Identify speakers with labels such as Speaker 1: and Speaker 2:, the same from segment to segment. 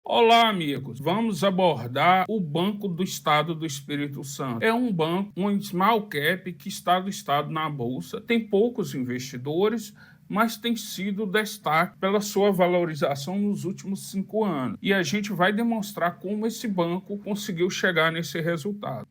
Speaker 1: Olá, amigos. Vamos abordar o Banco do Estado do Espírito Santo. É um banco, um small cap que está listado na bolsa, tem poucos investidores, mas tem sido destaque pela sua valorização nos últimos 5 anos. E a gente vai demonstrar como esse banco conseguiu chegar nesse resultado.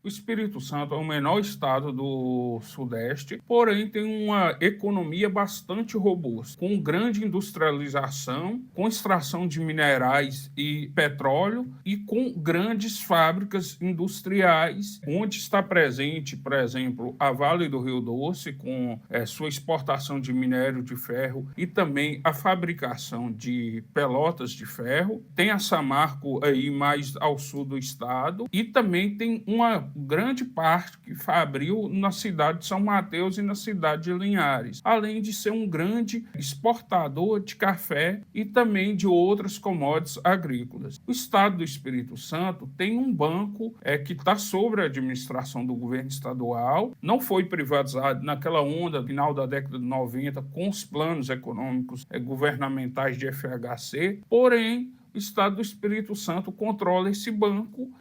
Speaker 1: O Espírito Santo é o menor estado do Sudeste, porém tem uma economia bastante robusta, com grande industrialização, com extração de minerais e petróleo e com grandes fábricas industriais, onde está presente, por exemplo, a Vale do Rio Doce, com sua exportação de minério de ferro e também a fabricação de pelotas de ferro. Tem a Samarco aí mais ao sul do estado e também tem uma grande parte que fabriu na cidade de São Mateus e na cidade de Linhares, além de ser um grande exportador de café e também de outras commodities agrícolas. O estado do Espírito Santo tem um banco que está sob a administração do governo estadual, não foi privatizado naquela onda final da década de 90 com os planos econômicos governamentais de FHC, porém o Estado do Espírito Santo controla esse banco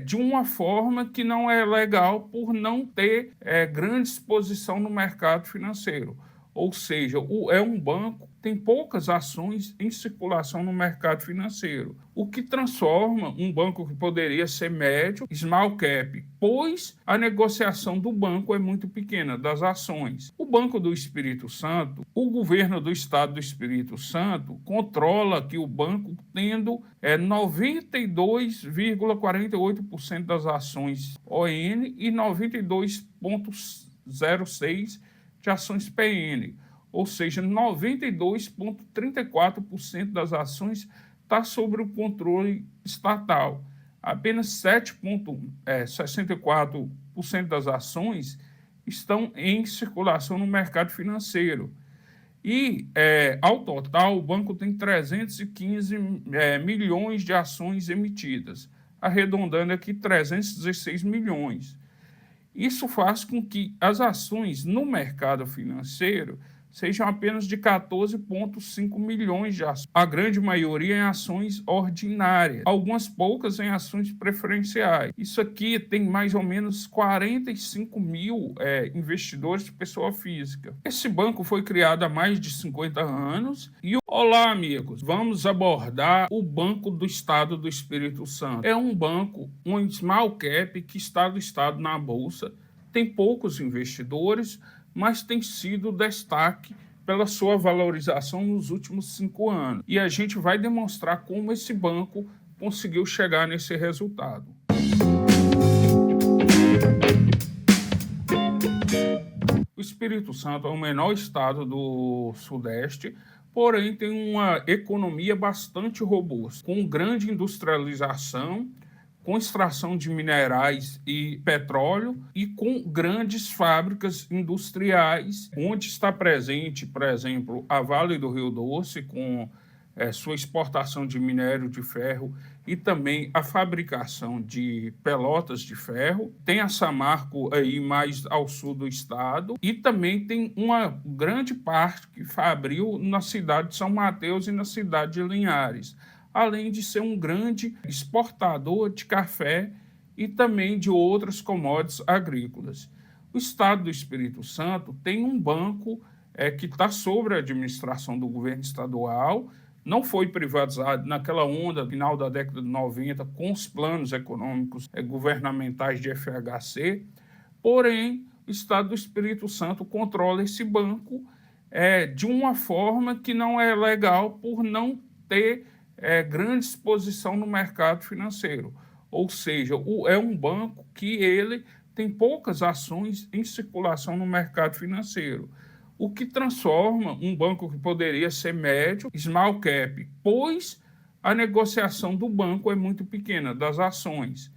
Speaker 1: de uma forma que não é legal por não ter grande exposição no mercado financeiro. Ou seja, é um banco que tem poucas ações em circulação no mercado financeiro, o que transforma um banco que poderia ser médio, small cap, pois a negociação do banco é muito pequena, das ações. O Banco do Espírito Santo, o governo do Estado do Espírito Santo controla que o banco tendo 92,48% das ações ON e 92,06% de ações PN, ou seja, 92,34% das ações está sob o controle estatal. Apenas 7,64% das ações estão em circulação no mercado financeiro. E, ao total, o banco tem 315 milhões de ações emitidas, arredondando aqui 316 milhões. Isso faz com que as ações no mercado financeiro sejam apenas de 14,5 milhões de ações. A grande maioria em ações ordinárias, algumas poucas em ações preferenciais. Isso aqui tem mais ou menos 45 mil investidores de pessoa física. Esse banco foi criado há mais de 50 anos e olá, amigos, vamos abordar o Banco do Estado do Espírito Santo. É um banco, um small cap que está listado na bolsa, tem poucos investidores, mas tem sido destaque pela sua valorização nos últimos 5 anos. E a gente vai demonstrar como esse banco conseguiu chegar nesse resultado. O Espírito Santo é o menor estado do Sudeste, porém tem uma economia bastante robusta, com grande industrialização, com extração de minerais e petróleo e com grandes fábricas industriais, onde está presente, por exemplo, a Vale do Rio Doce, com sua exportação de minério de ferro e também a fabricação de pelotas de ferro. Tem a Samarco aí mais ao sul do estado e também tem uma grande parte que fabriu na cidade de São Mateus e na cidade de Linhares, além de ser um grande exportador de café e também de outras commodities agrícolas. O Estado do Espírito Santo tem um banco que está sob a administração do governo estadual, não foi privatizado naquela onda final da década de 90 com os planos econômicos governamentais de FHC, porém o Estado do Espírito Santo controla esse banco de uma forma que não é legal por não ter grande exposição no mercado financeiro. Ou seja, é um banco que ele tem poucas ações em circulação no mercado financeiro, o que transforma um banco que poderia ser médio, small cap, pois a negociação do banco é muito pequena, das ações.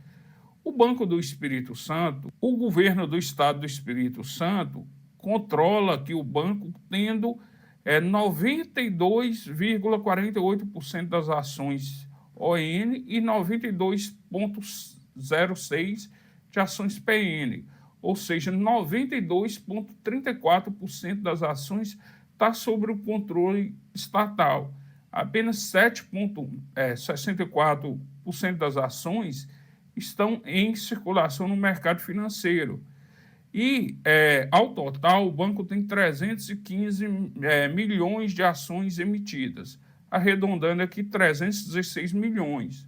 Speaker 1: O Banco do Espírito Santo, o governo do Estado do Espírito Santo controla que o banco tendo 92,48% das ações ON e 92,06% de ações PN, ou seja, 92,34% das ações está sob o controle estatal. Apenas 7,64% das ações estão em circulação no mercado financeiro. E, ao total, o banco tem 315 milhões de ações emitidas, arredondando aqui 316 milhões.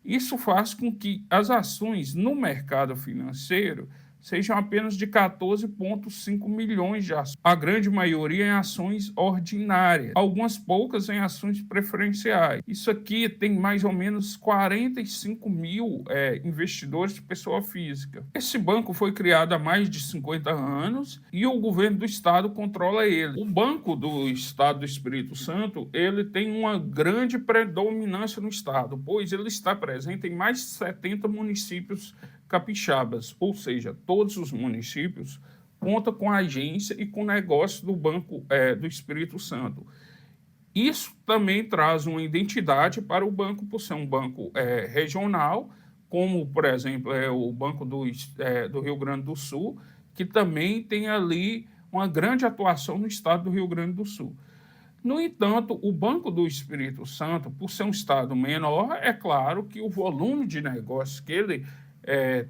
Speaker 1: Isso faz com que as ações no mercado financeiro sejam apenas de 14,5 milhões de ações. A grande maioria em ações ordinárias, algumas poucas em ações preferenciais. Isso aqui tem mais ou menos 45 mil investidores de pessoa física. Esse banco foi criado há mais de 50 anos e o governo do estado controla ele. O Banco do Estado do Espírito Santo, ele tem uma grande predominância no estado, pois ele está presente em mais de 70 municípios capixabas, ou seja, todos os municípios contam com a agência e com o negócio do Banco do Espírito Santo. Isso também traz uma identidade para o banco, por ser um banco regional, como, por exemplo, o Banco do Rio Grande do Sul, que também tem ali uma grande atuação no estado do Rio Grande do Sul. No entanto, o Banco do Espírito Santo, por ser um estado menor, é claro que o volume de negócios que ele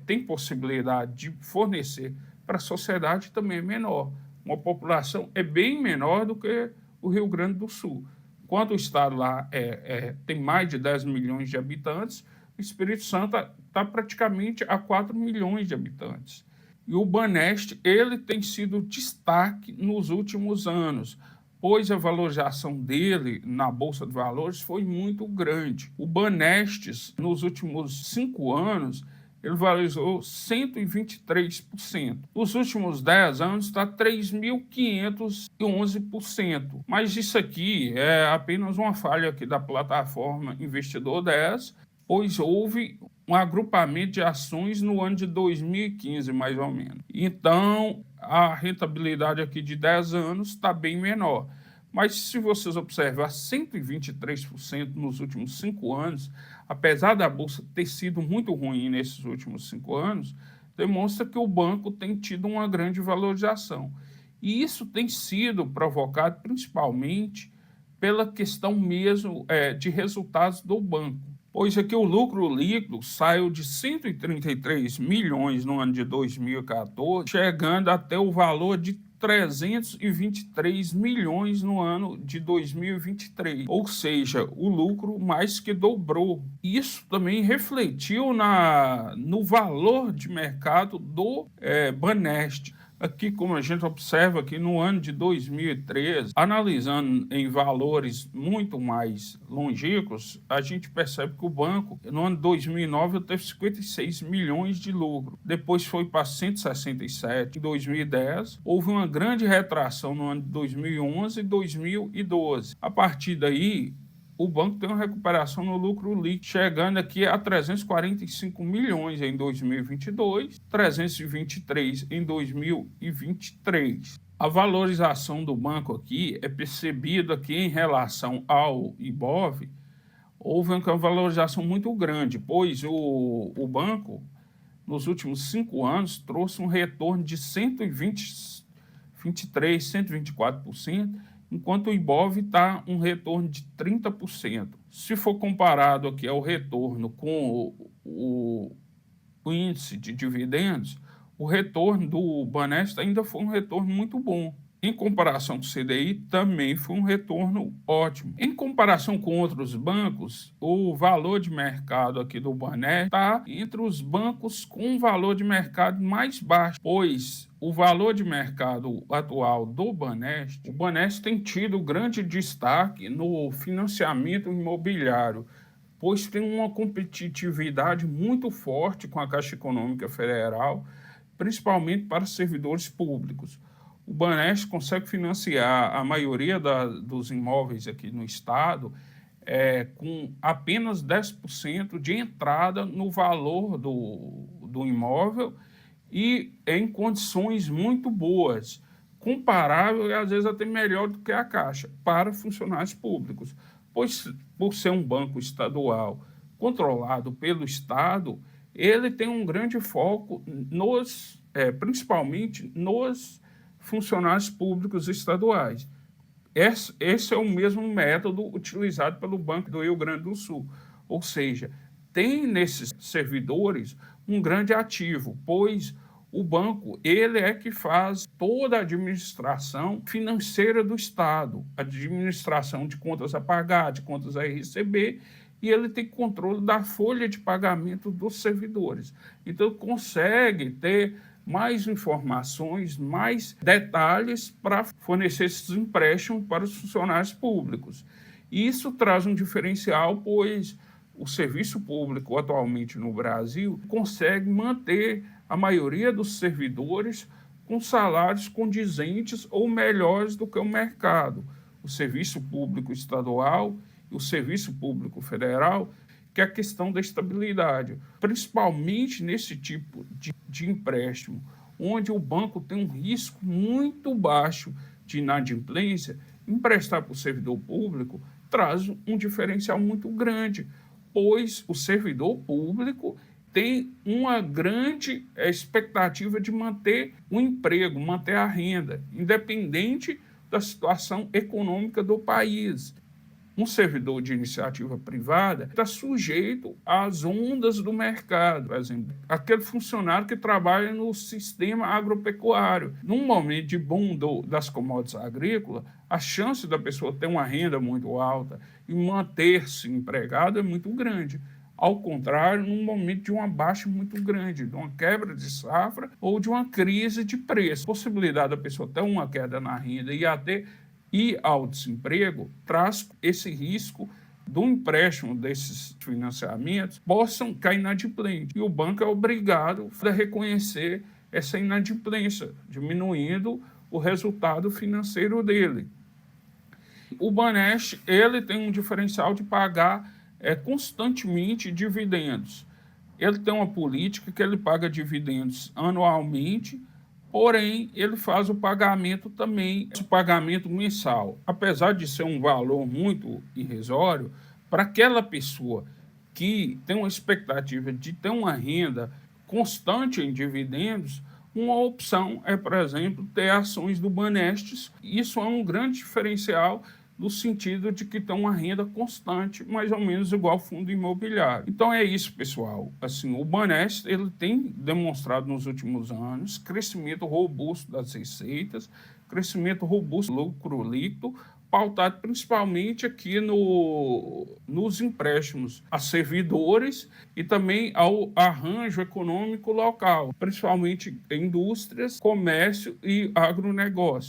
Speaker 1: tem possibilidade de fornecer para a sociedade também é menor. Uma população é bem menor do que o Rio Grande do Sul. Enquanto o estado lá tem mais de 10 milhões de habitantes, o Espírito Santo está praticamente a 4 milhões de habitantes. E o Banest, ele tem sido destaque nos últimos anos, pois a valorização dele na Bolsa de Valores foi muito grande. O Banestes, nos últimos 5 anos, ele valorizou 123%. Nos últimos 10 anos está 3.511%. Mas isso aqui é apenas uma falha aqui da plataforma Investidor 10, pois houve um agrupamento de ações no ano de 2015, mais ou menos. Então, a rentabilidade aqui de 10 anos está bem menor. Mas se vocês observar 123% nos últimos 5 anos, apesar da Bolsa ter sido muito ruim nesses últimos 5 anos, demonstra que o banco tem tido uma grande valorização. E isso tem sido provocado principalmente pela questão mesmo de resultados do banco. Pois aqui o lucro líquido saiu de 133 milhões no ano de 2014, chegando até o valor de 323 milhões no ano de 2023, ou seja, o lucro mais que dobrou. Isso também refletiu no valor de mercado do Banest. Aqui, como a gente observa aqui no ano de 2013, analisando em valores muito mais longínquos, a gente percebe que o banco, no ano de 2009, teve 56 milhões de lucro. Depois foi para 167 em 2010. Houve uma grande retração no ano de 2011 e 2012. A partir daí, o banco tem uma recuperação no lucro líquido, chegando aqui a 345 milhões em 2022, 323 em 2023. A valorização do banco aqui é percebida aqui em relação ao IBOV, houve uma valorização muito grande, pois o banco, nos últimos 5 anos, trouxe um retorno de 123, 124%, enquanto o IBOV está um retorno de 30%. Se for comparado aqui ao retorno com o índice de dividendos, o retorno do Banespa ainda foi um retorno muito bom. Em comparação com o CDI, também foi um retorno ótimo. Em comparação com outros bancos, o valor de mercado aqui do Banespa está entre os bancos com valor de mercado mais baixo, pois o valor de mercado atual do Banespa, o Banespa tem tido grande destaque no financiamento imobiliário, pois tem uma competitividade muito forte com a Caixa Econômica Federal, principalmente para servidores públicos. O Banespa consegue financiar a maioria dos imóveis aqui no estado com apenas 10% de entrada no valor do imóvel e em condições muito boas, comparável e às vezes até melhor do que a Caixa, para funcionários públicos. Pois, por ser um banco estadual controlado pelo Estado, ele tem um grande foco principalmente nos funcionários públicos estaduais. Esse é o mesmo método utilizado pelo Banco do Rio Grande do Sul. Ou seja, tem nesses servidores um grande ativo, pois o banco ele é que faz toda a administração financeira do Estado, a administração de contas a pagar, de contas a receber, e ele tem controle da folha de pagamento dos servidores. Então, consegue ter mais informações, mais detalhes para fornecer esses empréstimos para os funcionários públicos. Isso traz um diferencial, pois o serviço público atualmente no Brasil consegue manter a maioria dos servidores com salários condizentes ou melhores do que o mercado. O serviço público estadual e o serviço público federal, que é a questão da estabilidade, principalmente nesse tipo de empréstimo, onde o banco tem um risco muito baixo de inadimplência. Emprestar para o servidor público traz um diferencial muito grande, pois o servidor público tem uma grande expectativa de manter o emprego, manter a renda, independente da situação econômica do país. Um servidor de iniciativa privada está sujeito às ondas do mercado. Por exemplo, aquele funcionário que trabalha no sistema agropecuário. Num momento de boom das commodities agrícolas, a chance da pessoa ter uma renda muito alta e manter-se empregado é muito grande. Ao contrário, num momento de uma baixa muito grande, de uma quebra de safra ou de uma crise de preço. A possibilidade da pessoa ter uma queda na renda e ao desemprego traz esse risco do empréstimo desses financiamentos possam cair inadimplente. E o banco é obrigado a reconhecer essa inadimplência, diminuindo o resultado financeiro dele. O Banest ele tem um diferencial de pagar constantemente dividendos. Ele tem uma política que ele paga dividendos anualmente, porém, ele faz o pagamento também, o pagamento mensal. Apesar de ser um valor muito irrisório, para aquela pessoa que tem uma expectativa de ter uma renda constante em dividendos, uma opção é, por exemplo, ter ações do Banestes. Isso é um grande diferencial no sentido de que tem uma renda constante, mais ou menos igual ao fundo imobiliário. Então é isso, pessoal. Assim, o Banestes ele tem demonstrado nos últimos anos crescimento robusto das receitas, crescimento robusto do lucro líquido, pautado principalmente aqui nos empréstimos a servidores e também ao arranjo econômico local, principalmente indústrias, comércio e agronegócio.